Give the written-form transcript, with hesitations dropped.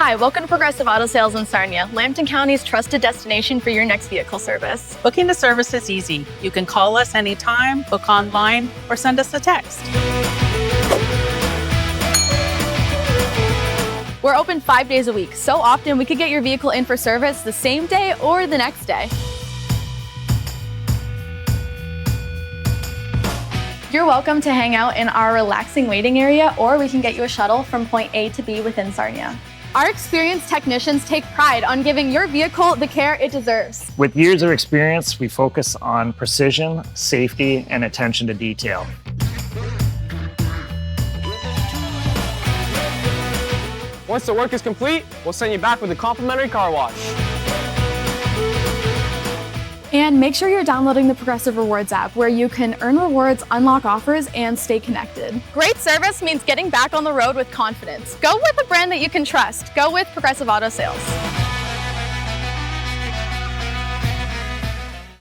Hi, welcome to Progressive Auto Sales in Sarnia, Lambton County's trusted destination for your next vehicle service. Booking the service is easy. You can call us anytime, book online, or send us a text. We're open 5 days a week, so often we could get your vehicle in for service the same day or the next day. You're welcome to hang out in our relaxing waiting area, or we can get you a shuttle from point A to B within Sarnia. Our experienced technicians take pride on giving your vehicle the care it deserves. With years of experience, we focus on precision, safety, and attention to detail. Once the work is complete, we'll send you back with a complimentary car wash. And make sure you're downloading the Progressive Rewards app, where you can earn rewards, unlock offers, and stay connected. Great service means getting back on the road with confidence. Go with a brand that you can trust. Go with Progressive Auto Sales.